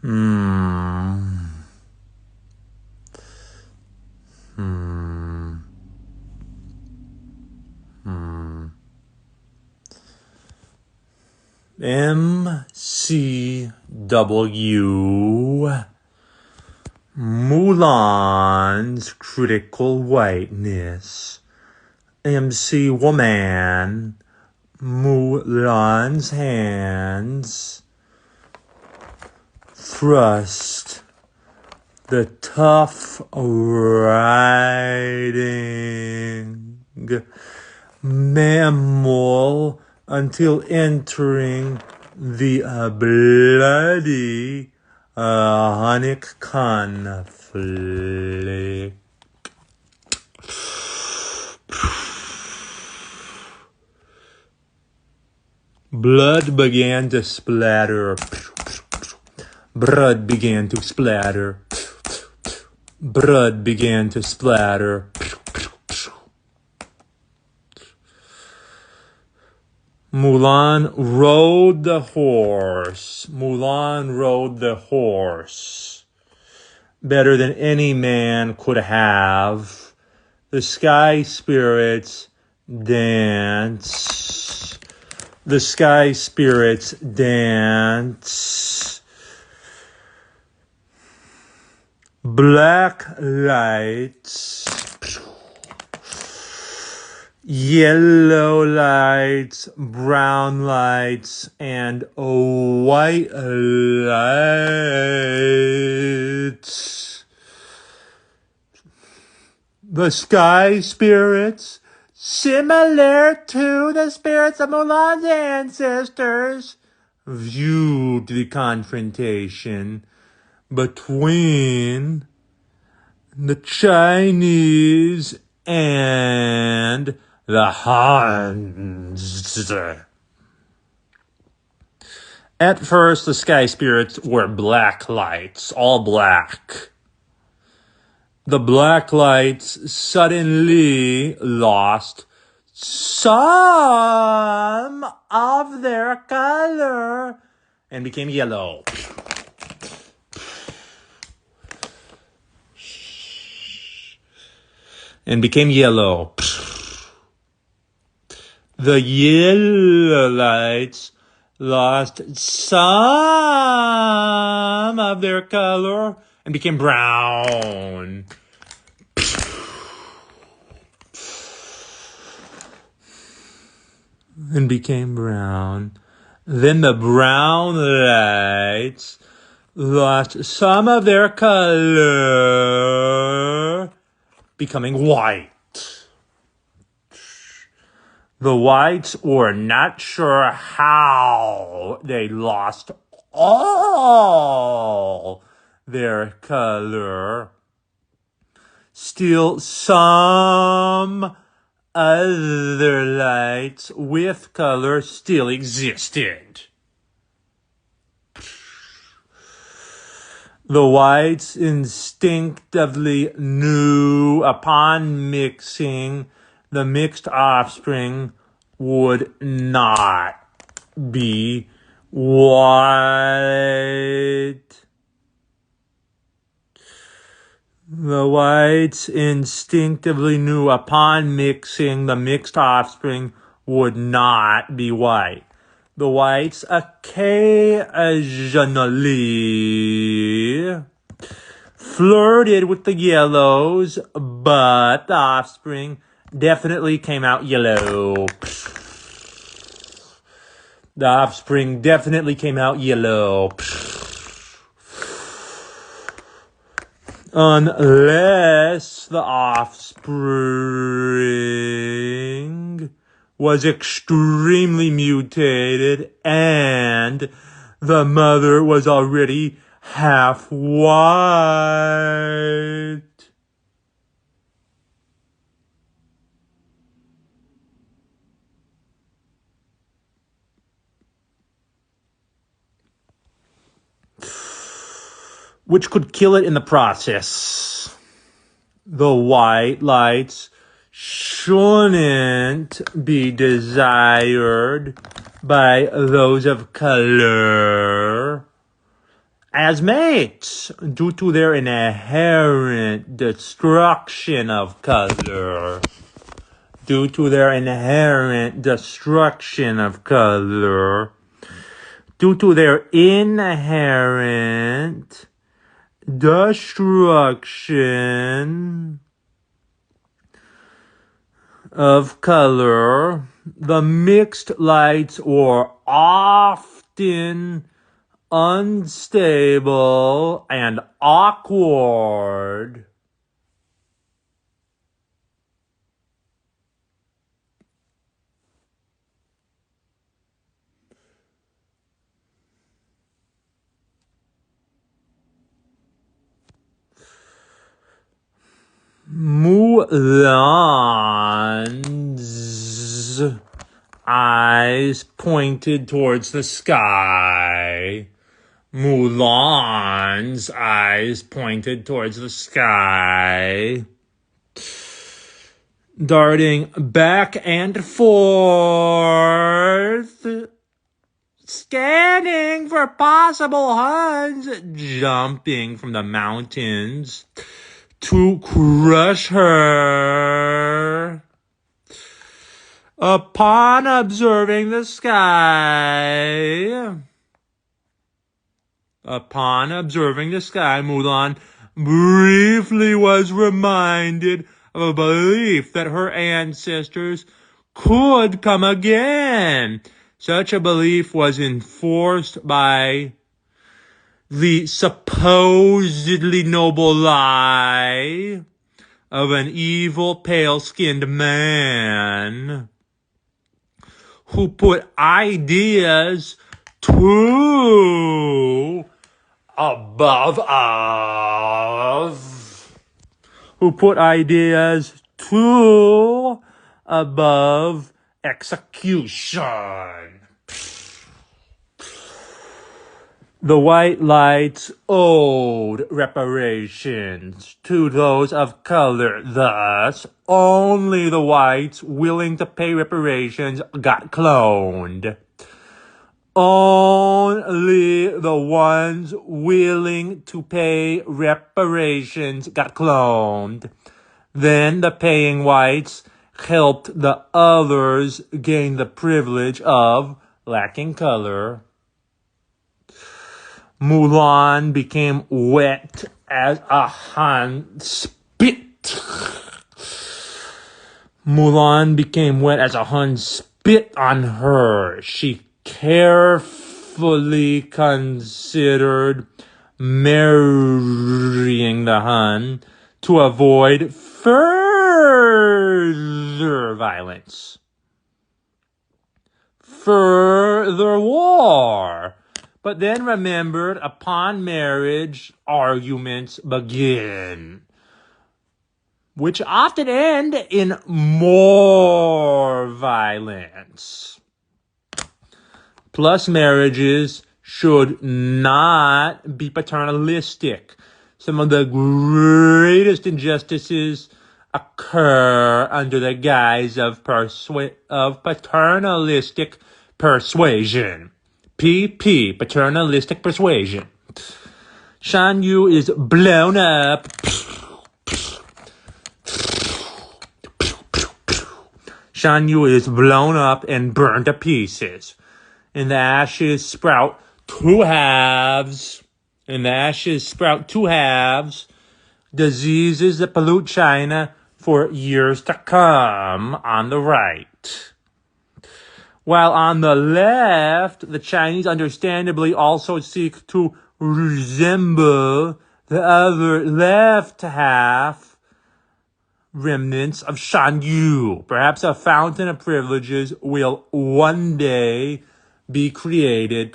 Hmm. Hmm. Hmm. MCW. Mulan's critical whiteness. MC Woman. Mulan's hands. Thrust. The tough riding mammal until entering the bloody Hunnic conflict. Blood began to splatter. Blood began to splatter. Blood began to splatter. Mulan rode the horse. Mulan rode the horse. Better than any man could have. The sky spirits dance. The sky spirits dance. Black lights. Yellow lights, brown lights, and white lights. The sky spirits, similar to the spirits of Mulan's ancestors, viewed the confrontation between the Chinese and the Huns. At first, the sky spirits were black lights, all black. The black lights suddenly lost some of their color and became yellow. And became yellow. The yellow lights lost some of their color and became brown. And became brown. Then the brown lights lost some of their color, becoming white. The whites were not sure how they lost all their color. Still, some other lights with color still existed. The whites instinctively knew upon mixing, the mixed offspring would not be white. The whites instinctively knew upon mixing, the mixed offspring would not be white. The whites occasionally flirted with the yellows, but the offspring definitely came out yellow. The offspring definitely came out yellow. Unless the offspring was extremely mutated and the mother was already half white. Which could kill it in the process. The white lights shouldn't be desired by those of color, as mates due to their inherent destruction of color. Due to their inherent destruction of color. Due to their inherent destruction of color, the mixed lights were often unstable and awkward. Mulan's eyes pointed towards the sky. Mulan's eyes pointed towards the sky. Darting back and forth. Scanning for possible Huns jumping from the mountains to crush her. Upon observing the sky, Mulan briefly was reminded of a belief that her ancestors could come again. Such a belief was enforced by the supposedly noble lie of an evil pale-skinned man who put ideas too above execution. The white lights owed reparations to those of color. Thus, only the whites willing to pay reparations got cloned. Only the ones willing to pay reparations got cloned. Then the paying whites helped the others gain the privilege of lacking color. Mulan became wet as a Hun spit. Mulan became wet as a Hun spit on her. She carefully considered marrying the Hun to avoid further violence. Further war. But then remembered, upon marriage, arguments begin, which often end in more violence. Plus, marriages should not be paternalistic. Some of the greatest injustices occur under the guise of paternalistic persuasion. PP, paternalistic persuasion. Shan Yu is blown up. Shan Yu is blown up and burned to pieces. In the ashes sprout two halves. Diseases that pollute China for years to come on the right. While on the left, the Chinese understandably also seek to resemble the other left half remnants of Shan Yu. Perhaps a fountain of privileges will one day be created.